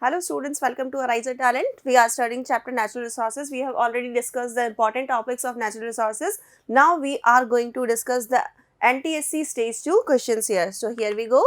Hello students, welcome to AriserTalent. We are studying chapter natural resources. We have already discussed the important topics of natural resources. Now we are going to discuss the NTSE stage 2 questions here. So here we go.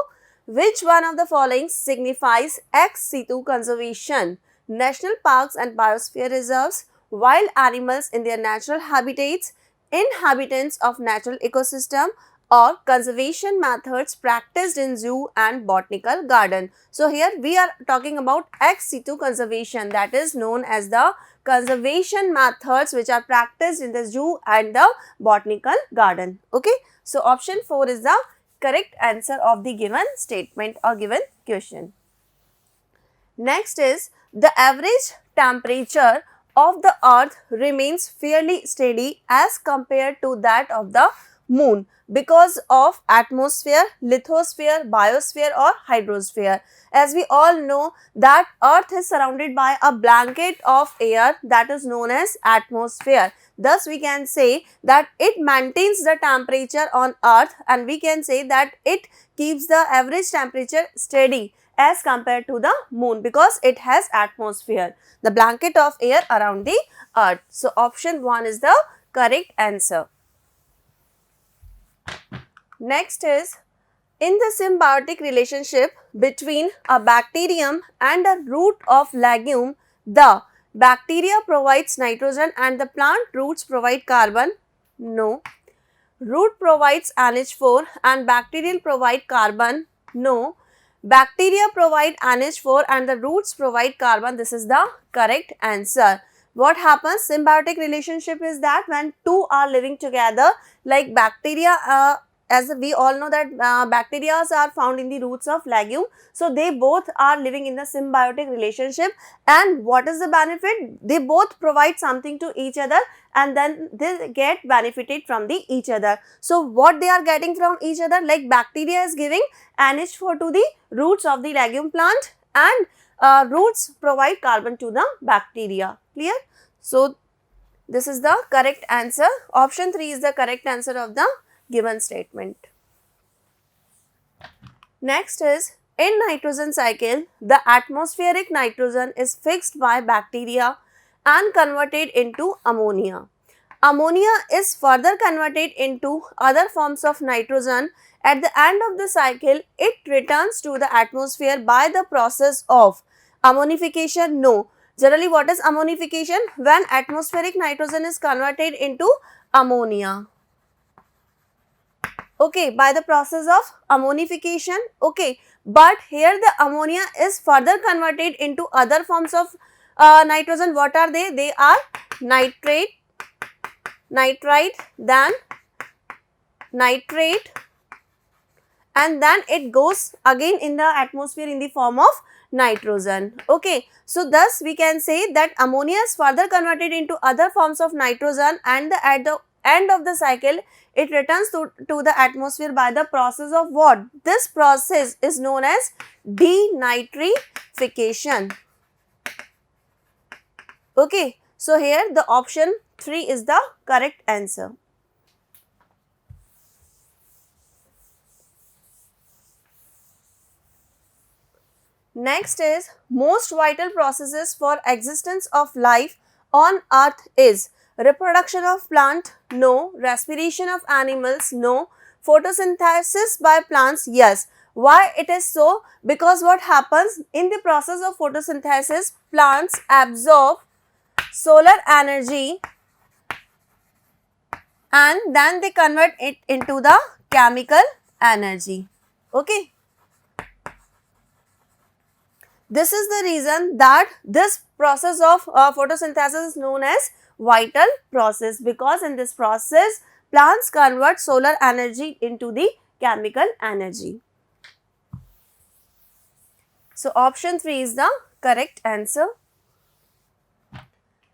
Which one of the following signifies ex situ conservation? National parks and biosphere reserves, wild animals in their natural habitats, inhabitants of natural ecosystem, or conservation methods practiced in zoo and botanical garden. So here we are talking about ex situ conservation, that is known as the conservation methods which are practiced in the zoo and the botanical garden. Okay. So option 4 is the correct answer of the given statement or given question. Next is the average temperature of the earth remains fairly steady as compared to that of the moon because of atmosphere, lithosphere, biosphere or hydrosphere. As we all know that earth is surrounded by a blanket of air that is known as atmosphere. Thus we can say that it maintains the temperature on earth, and we can say that it keeps the average temperature steady as compared to the moon because it has atmosphere, the blanket of air around the earth. So option 1 is the correct answer. Next is, in the symbiotic relationship between a bacterium and a root of legume, the bacteria provides nitrogen and the plant roots provide carbon. No. Root provides NH4 and bacterial provide carbon. No. Bacteria provide NH4 and the roots provide carbon. This is the correct answer. What happens? Symbiotic relationship is that when two are living together, like bacteria, as we all know that bacteria are found in the roots of legume. So they both are living in the symbiotic relationship, and what is the benefit? They both provide something to each other and then they get benefited from the each other. So what they are getting from each other, like bacteria is giving NH4 to the roots of the legume plant and roots provide carbon to the bacteria. Clear? So this is the correct answer. Option 3 is the correct answer of the given statement. Next is, in nitrogen cycle, the atmospheric nitrogen is fixed by bacteria and converted into ammonia. Ammonia is further converted into other forms of nitrogen. At the end of the cycle, it returns to the atmosphere by the process of ammonification. No. Generally, what is ammonification? When atmospheric nitrogen is converted into ammonia. Okay, by the process of ammonification. Okay, but here the ammonia is further converted into other forms of nitrogen. What are they? They are nitrate, nitrite, then nitrate, and then it goes again in the atmosphere in the form of nitrogen. Okay, so thus we can say that ammonia is further converted into other forms of nitrogen, and at the end of the cycle it returns to the atmosphere by the process of what? This process is known as denitrification. Okay, so here the option 3 is the correct answer. Next is, most vital processes for existence of life on earth is reproduction of plant, no. Respiration of animals, no. Photosynthesis by plants, yes. Why it is so? Because what happens in the process of photosynthesis, plants absorb solar energy and then they convert it into the chemical energy. Okay. This is the reason that this process of photosynthesis is known as vital process, because in this process plants convert solar energy into the chemical energy. So option 3 is the correct answer.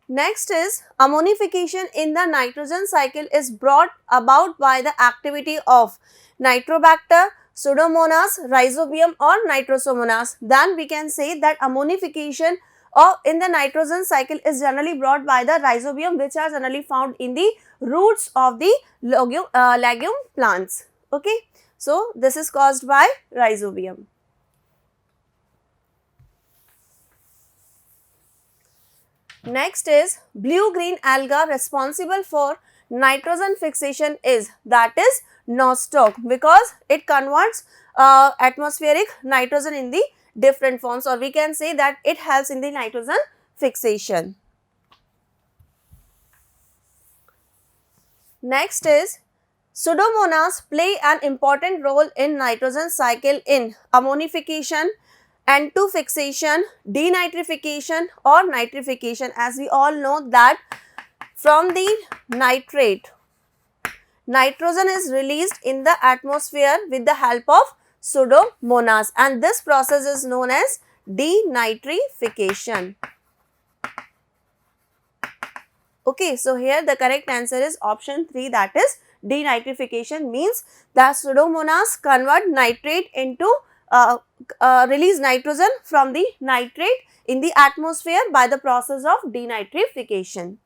Next is, ammonification in the nitrogen cycle is brought about by the activity of Nitrobacter, Pseudomonas, Rhizobium or Nitrosomonas. Then we can say that ammonification in the nitrogen cycle is generally brought by the Rhizobium, which are generally found in the roots of the legume plants. Okay, so this is caused by Rhizobium. Next is blue-green alga responsible for nitrogen fixation is, that is nostoc, because it converts atmospheric nitrogen in the different forms, or we can say that it helps in the nitrogen fixation. Next is Pseudomonas play an important role in nitrogen cycle in ammonification, N2 fixation, denitrification or nitrification. As we all know that from the nitrate, nitrogen is released in the atmosphere with the help of Pseudomonas, and this process is known as denitrification. Okay, so here the correct answer is option 3, that is denitrification, means that Pseudomonas convert nitrate into release nitrogen from the nitrate in the atmosphere by the process of denitrification.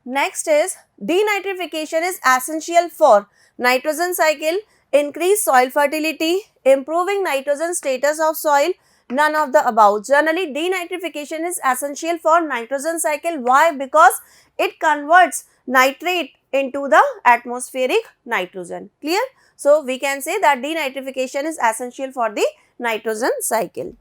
Next is denitrification is essential for nitrogen cycle, increase soil fertility, improving nitrogen status of soil, none of the above. Generally, denitrification is essential for nitrogen cycle. Why? Because it converts nitrate into the atmospheric nitrogen. Clear? So, we can say that denitrification is essential for the nitrogen cycle.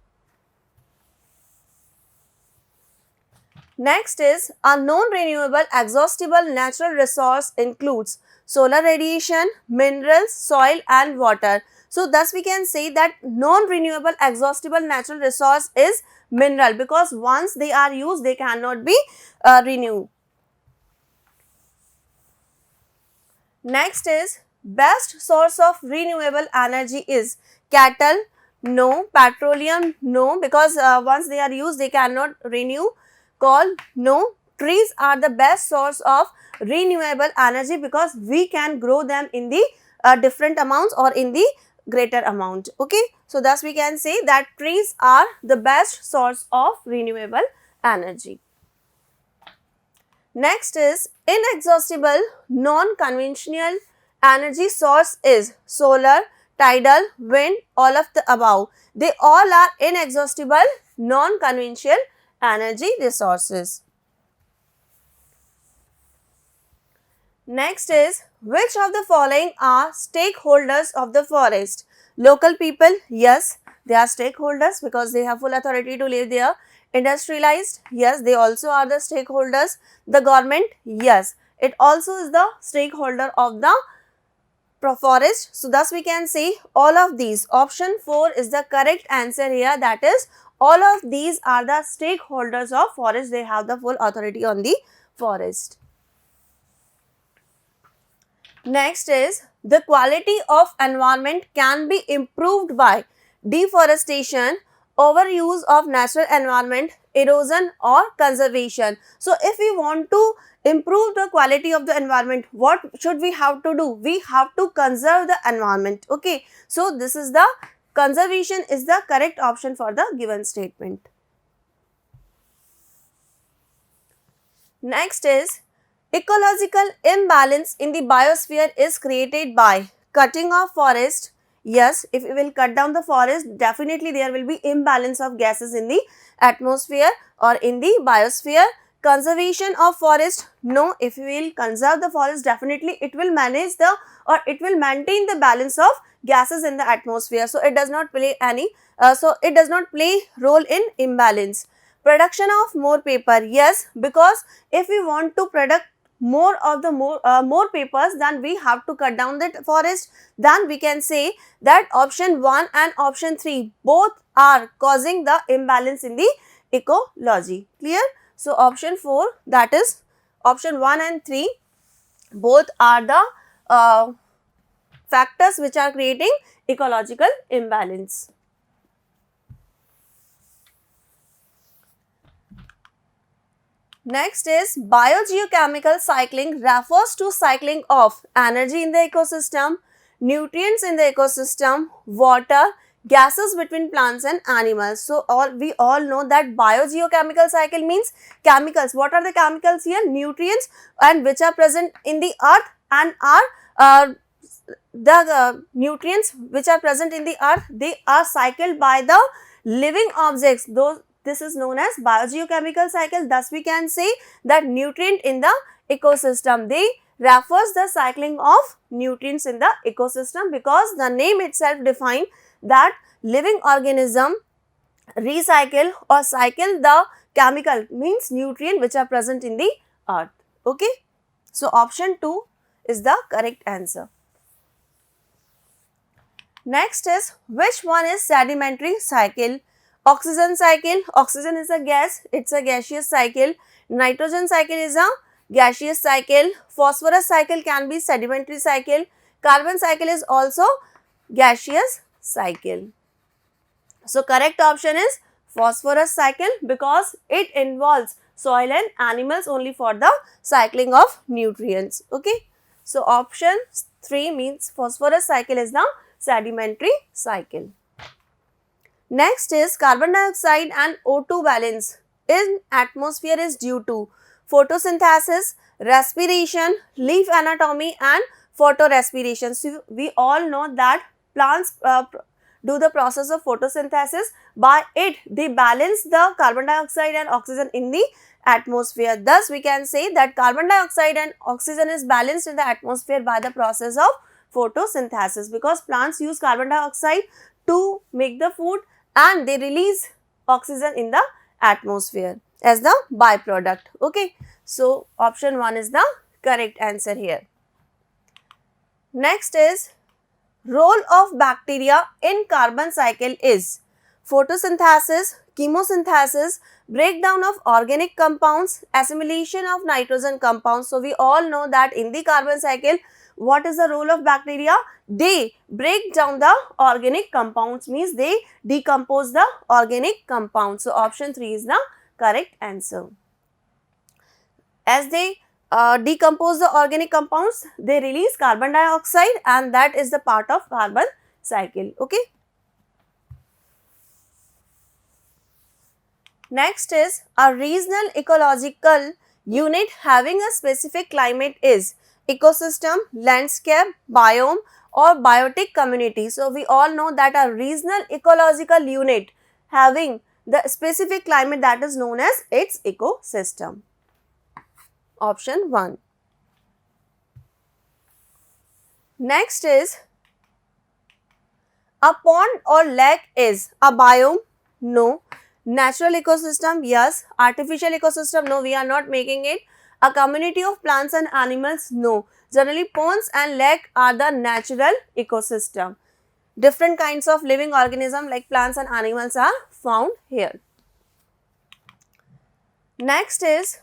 Next is a non-renewable exhaustible natural resource includes solar radiation, minerals, soil and water. So, thus we can say that non-renewable exhaustible natural resource is mineral, because once they are used they cannot be renewed. Next is best source of renewable energy is cattle, no, petroleum, no, because once they are used they cannot renew. Coal, no, trees are the best source of renewable energy because we can grow them in the different amounts or in the greater amount. Okay, so thus we can say that trees are the best source of renewable energy. Next is inexhaustible non-conventional energy source is solar, tidal, wind, all of the above. They all are inexhaustible non-conventional energy resources. Next is which of the following are stakeholders of the forest? Local people, yes, they are stakeholders because they have full authority to live there. Industrialized, yes, they also are the stakeholders. The government, yes, it also is the stakeholder of the forest. So, thus we can say all of these. Option 4 is the correct answer here, that is all of these are the stakeholders of forest. They have the full authority on the forest. Next is the quality of environment can be improved by deforestation, overuse of natural environment, erosion or conservation. So, if we want to improve the quality of the environment, what should we have to do? We have to conserve the environment. Okay. So, this is the conservation is the correct option for the given statement. Next is ecological imbalance in the biosphere is created by cutting off forest. Yes, if we will cut down the forest, definitely there will be imbalance of gases in the atmosphere or in the biosphere. Conservation of forest, no, if we will conserve the forest, definitely it will manage the or it will maintain the balance of gases in the atmosphere. So, it does not play any, it does not play role in imbalance. Production of more paper, yes, because if we want to product more of the more papers, then we have to cut down the forest. Then we can say that option 1 and option 3 both are causing the imbalance in the ecology. Clear? So, option 4, that is option 1 and 3 both are the factors which are creating ecological imbalance. Next is biogeochemical cycling refers to cycling of energy in the ecosystem, nutrients in the ecosystem, water, gases between plants and animals. So, we all know that biogeochemical cycle means chemicals. What are the chemicals here? Nutrients, and which are present in the earth and are the nutrients which are present in the earth, they are cycled by the living objects. This is known as biogeochemical cycle. Thus, we can say that nutrient in the ecosystem, they refers the cycling of nutrients in the ecosystem, because the name itself define that living organism recycle or cycle the chemical, means nutrient which are present in the earth. Okay. So, option 2 is the correct answer. Next is, which one is sedimentary cycle? Oxygen cycle, oxygen is a gas, it is a gaseous cycle. Nitrogen cycle is a gaseous cycle. Phosphorus cycle can be sedimentary cycle. Carbon cycle is also gaseous cycle. So, correct option is phosphorus cycle, because it involves soil and animals only for the cycling of nutrients. Okay. So, option 3 means phosphorus cycle is the sedimentary cycle. Next is, carbon dioxide and O2 balance in atmosphere is due to photosynthesis, respiration, leaf anatomy and photorespiration. So, we all know that plants do the process of photosynthesis. By it, they balance the carbon dioxide and oxygen in the atmosphere. Thus, we can say that carbon dioxide and oxygen is balanced in the atmosphere by the process of photosynthesis, because plants use carbon dioxide to make the food and they release oxygen in the atmosphere as the byproduct. Okay. So, option 1 is the correct answer here. Next is, role of bacteria in carbon cycle is photosynthesis, chemosynthesis, breakdown of organic compounds, assimilation of nitrogen compounds. So, we all know that in the carbon cycle, what is the role of bacteria? They break down the organic compounds, means they decompose the organic compounds. So, option 3 is the correct answer. As they decompose the organic compounds, they release carbon dioxide, and that is the part of carbon cycle. Okay. Next is, a regional ecological unit having a specific climate is ecosystem, landscape, biome or biotic community. So, we all know that a regional ecological unit having the specific climate, that is known as its ecosystem. Option 1. Next is, a pond or lake is a biome? No. Natural ecosystem? Yes. Artificial ecosystem? No, we are not making it. A community of plants and animals? No. Generally, ponds and lake are the natural ecosystem. Different kinds of living organisms like plants and animals are found here. Next is,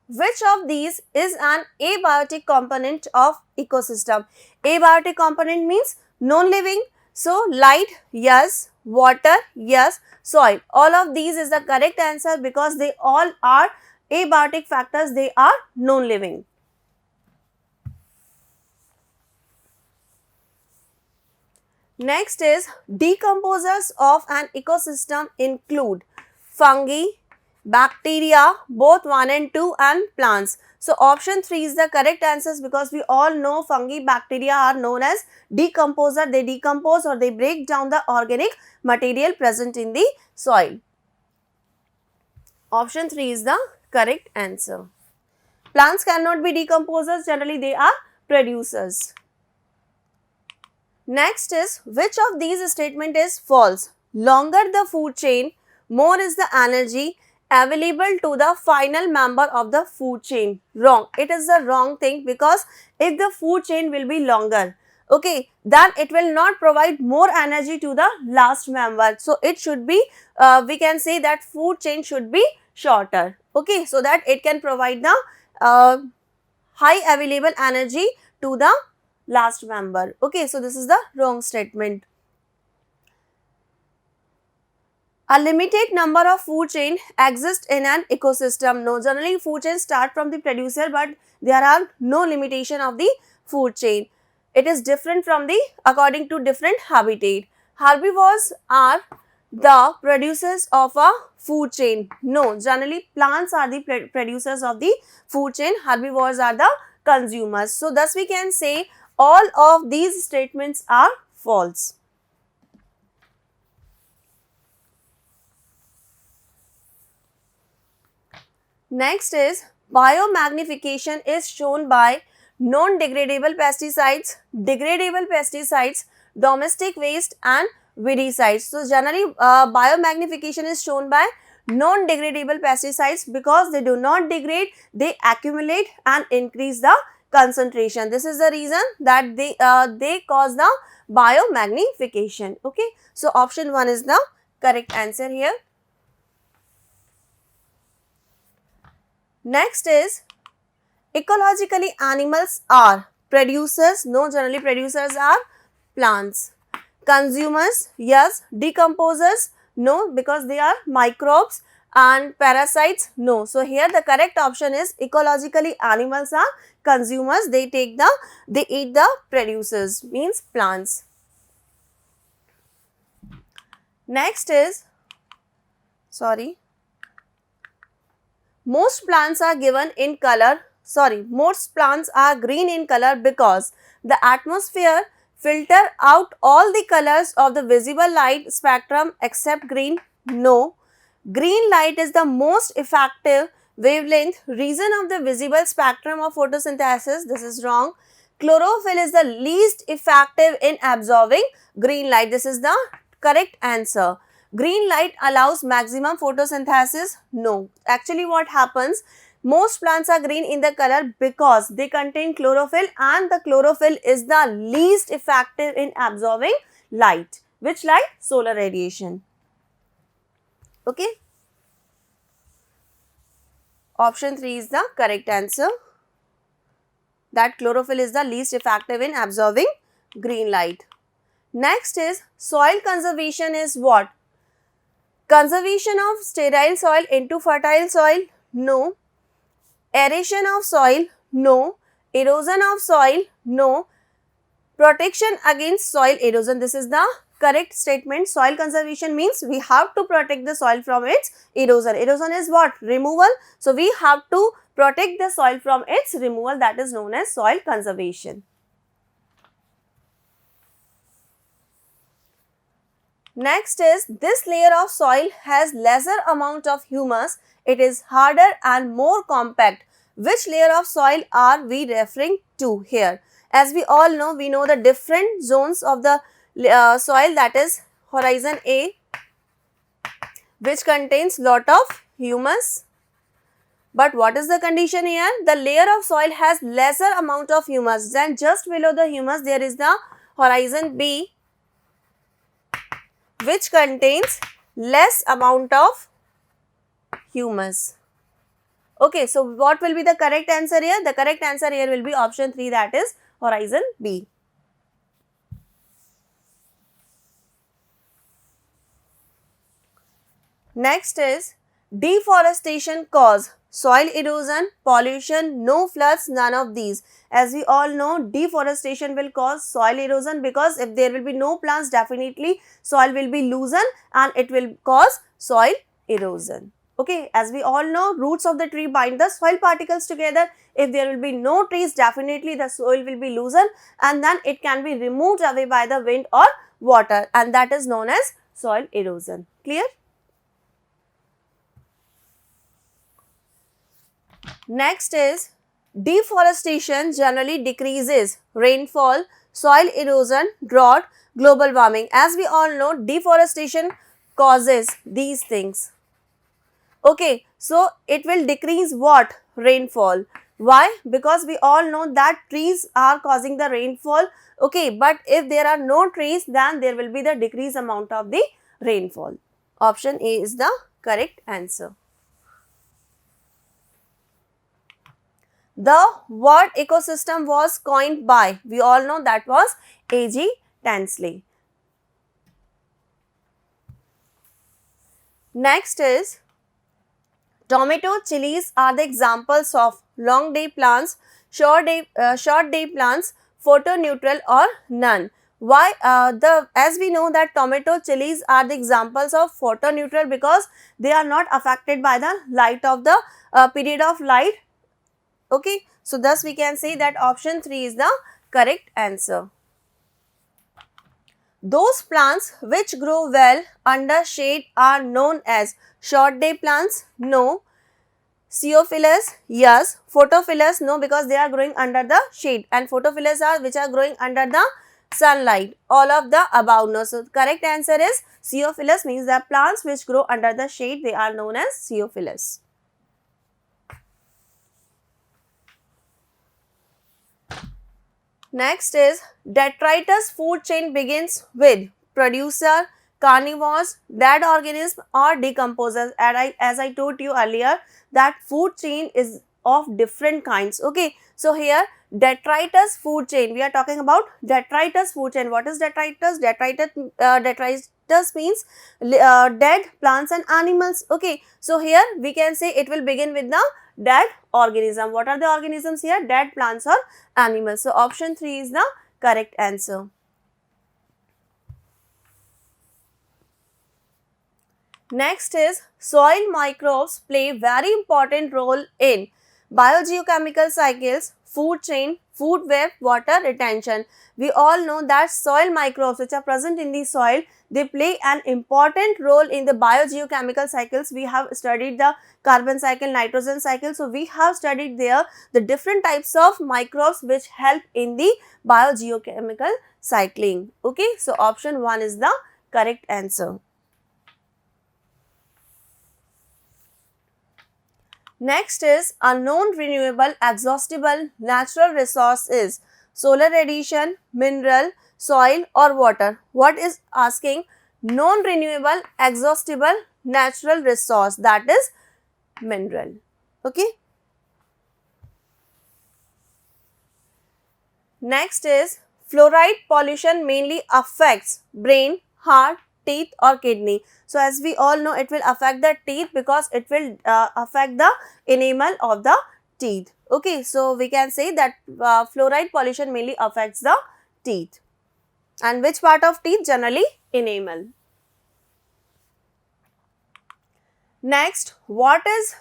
which of these is an abiotic component of ecosystem? Abiotic component means non-living. So, light, yes. Water, yes. Soil. All of these is the correct answer, because they all are abiotic factors, they are non-living. Next is, decomposers of an ecosystem include fungi, bacteria, both 1 and 2 and plants. So, option 3 is the correct answers, because we all know fungi, bacteria are known as decomposer. They decompose or they break down the organic material present in the soil. Option 3 is the correct answer. Plants cannot be decomposers, generally they are producers. Next is, which of these statement is false? Longer the food chain, more is the energy available to the final member of the food chain. Wrong. It is the wrong thing, because if the food chain will be longer, okay, then it will not provide more energy to the last member. So, it should be, we can say that food chain should be shorter, okay, so that it can provide the high available energy to the last member. Okay, so this is the wrong statement. A limited number of food chain exist in an ecosystem. No, generally food chains start from the producer, but there are no limitation of the food chain. It is different from the according to different habitat. Herbivores are the producers of a food chain. No, generally plants are the producers of the food chain. Herbivores are the consumers. So, thus we can say all of these statements are false. Next is biomagnification is shown by non-degradable pesticides, degradable pesticides, domestic waste and weedicides. So, generally biomagnification is shown by non-degradable pesticides because they do not degrade, they accumulate and increase the concentration. This is the reason that they cause the biomagnification. Okay. So, option 1 is the correct answer here. Next is ecologically animals are producers, no, generally producers are plants. Consumers, yes. Decomposers, no, because they are microbes. And parasites, no. So, here the correct option is ecologically animals are consumers, they eat the producers, means plants. Next is, most plants are given in color, most plants are green in color because the atmosphere filter out all the colors of the visible light spectrum except green, no. Green light is the most effective wavelength region of the visible spectrum of photosynthesis, this is wrong. Chlorophyll is the least effective in absorbing green light, this is the correct answer. Green light allows maximum photosynthesis, no. Actually what happens, most plants are green in the color because they contain chlorophyll and the chlorophyll is the least effective in absorbing light. Which light? Solar radiation. Okay. Option 3 is the correct answer, that chlorophyll is the least effective in absorbing green light. Next is soil conservation is what? Conservation of sterile soil into fertile soil, no. Aeration of soil, no. Erosion of soil, no. Protection against soil erosion, this is the correct statement. Soil conservation means we have to protect the soil from its erosion. Erosion is what? Removal. So, we have to protect the soil from its removal, that is known as soil conservation. Next is, this layer of soil has lesser amount of humus, it is harder and more compact. Which layer of soil are we referring to here? As we all know, we know the different zones of the soil, that is horizon A, which contains lot of humus. But what is the condition here? The layer of soil has lesser amount of humus, then just below the humus there is the horizon B, which contains less amount of humus. Okay, so what will be the correct answer here? The correct answer here will be option 3, that is horizon B. Next is deforestation cause soil erosion, pollution, no floods, none of these. As we all know, deforestation will cause soil erosion because if there will be no plants, definitely soil will be loosened and it will cause soil erosion. Okay, as we all know, roots of the tree bind the soil particles together. If there will be no trees, definitely the soil will be loosened and then it can be removed away by the wind or water, and that is known as soil erosion. Clear? Next is deforestation generally decreases rainfall, soil erosion, drought, global warming. As we all know, deforestation causes these things. Okay, so it will decrease what? Rainfall. Why? Because we all know that trees are causing the rainfall. Okay, but if there are no trees, then there will be the decreased amount of the rainfall. Option A is the correct answer. The word ecosystem was coined by, we all know that was A.G. Tansley. Next is, tomato, chilies are the examples of long day plants, short day plants, photoneutral or none. Why? As we know that tomato, chilies are the examples of photoneutral because they are not affected by the light of the period of light. Okay, so thus we can say that option 3 is the Correct answer. Those plants which grow well under shade are known as short day plants? No. Ceophilus? Yes. Photophilus? No, because they are growing under the shade, and photophilus are which are growing under the sunlight. All of the above. No. So, correct answer is Ceophilus, means the plants which grow under the shade, they are known as Ceophilus. Next is detritus food chain begins with producer, carnivores, dead organism or decomposers. As I told you earlier that food chain is of different kinds. Okay. So, here detritus food chain, we are talking about detritus food chain. What is detritus? Detritus means dead plants and animals. Okay. So, here we can say it will begin with the dead organism. What are the organisms here? Dead plants or animals. So, option 3 is the correct answer. Next is soil microbes play very important role in biogeochemical cycles, food chain, food web, water retention. We all know that soil microbes which are present in the soil, they play an important role in the biogeochemical cycles. We have studied the carbon cycle, nitrogen cycle. So, we have studied there the different types of microbes which help in the biogeochemical cycling. Okay. So, option 1 is the correct answer. Next is a known renewable exhaustible natural resource is solar radiation, mineral, soil or water. What is asking? Known renewable exhaustible natural resource, that is mineral. Okay. Next is fluoride pollution mainly affects brain, heart, teeth or kidney. So, as we all know, it will affect the teeth because it will affect the enamel of the teeth. Okay. So, we can say that fluoride pollution mainly affects the teeth. And which part of teeth? Generally enamel. Next, water is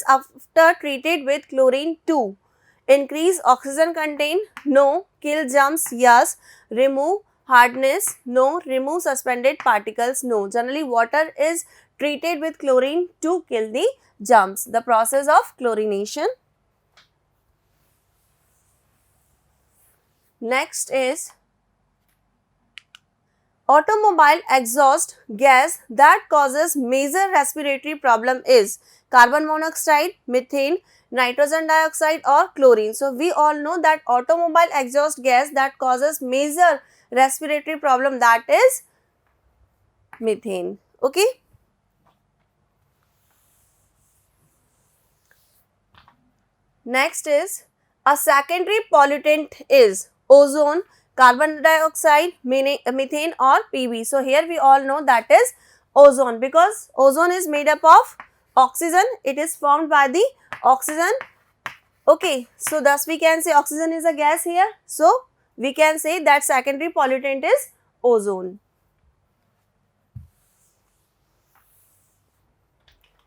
after treated with chlorine 2. Increase oxygen content? No. Kill germs? Yes. Remove hardness? No. Remove suspended particles? No. Generally, water is treated with chlorine to kill the germs. The process of chlorination. Next is automobile exhaust gas that causes major respiratory problem is carbon monoxide, methane, nitrogen dioxide or chlorine. So, we all know that automobile exhaust gas that causes major respiratory problem, that is methane. Okay. Next is a secondary pollutant is ozone, carbon dioxide, methane or PB. So, here we all know that is ozone, because ozone is made up of oxygen. It is formed by the oxygen. Okay. So, thus we can say oxygen is a gas here. So, we can say that secondary pollutant is ozone.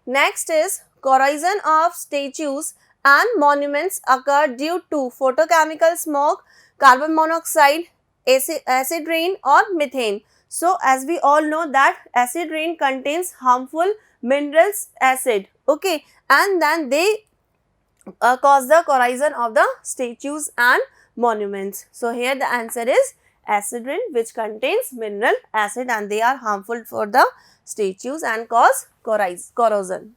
Next is corrosion of statues and monuments occur due to photochemical smoke, carbon monoxide, acid rain or methane. So, as we all know that acid rain contains harmful minerals acid. Okay. And then they cause the corrosion of the statues and monuments. So, here the answer is acid rain, which contains mineral acid and they are harmful for the statues and cause corrosion.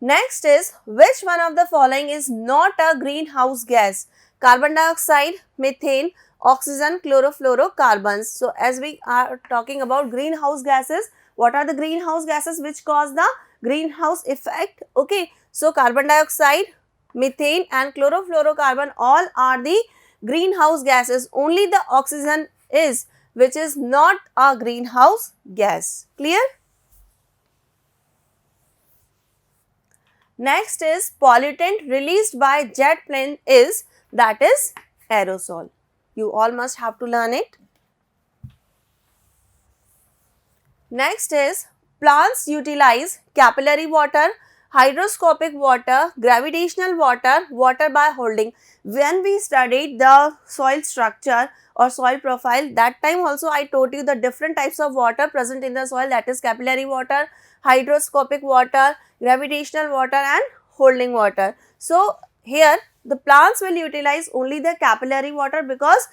Next is which one of the following is not a greenhouse gas? Carbon dioxide, methane, oxygen, chlorofluorocarbons. So, as we are talking about greenhouse gases, what are the greenhouse gases which cause the greenhouse effect? Okay. So, carbon dioxide, methane and chlorofluorocarbon all are the greenhouse gases. Only the oxygen is which is not a greenhouse gas. Clear? Next is pollutant released by jet plane is, that is aerosol. You all must have to learn it. Next is plants utilize capillary water, hydroscopic water, gravitational water, water by holding. When we studied the soil structure or soil profile, that time also I told you the different types of water present in the soil, that is capillary water, hydroscopic water, gravitational water and holding water. So, here the plants will utilize only the capillary water because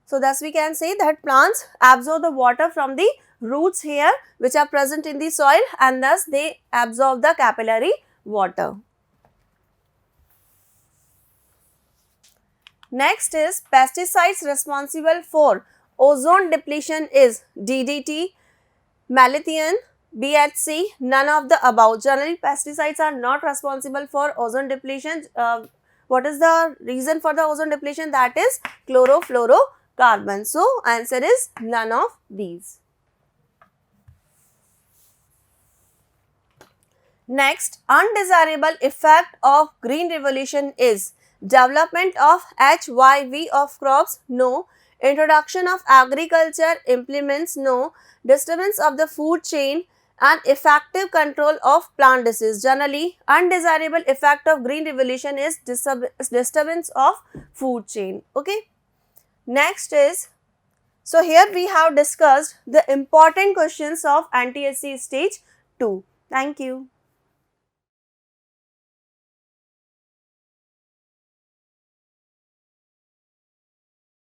so thus we can say that plants absorb the water from the roots here which are present in the soil and thus they absorb the capillary water. Next is pesticides responsible for ozone depletion is DDT, malathion, BHC, none of the above. Generally, pesticides are not responsible for ozone depletion. What is the reason for the ozone depletion? That is chlorofluorocarbon. So, answer is none of these. Next, undesirable effect of green revolution is development of HYV of crops, no. Introduction of agriculture implements, no. Disturbance of the food chain and effective control of plant disease. Generally, undesirable effect of green revolution is disturbance of food chain. Okay. Next is, so here we have discussed the important questions of NTSE stage 2. Thank you.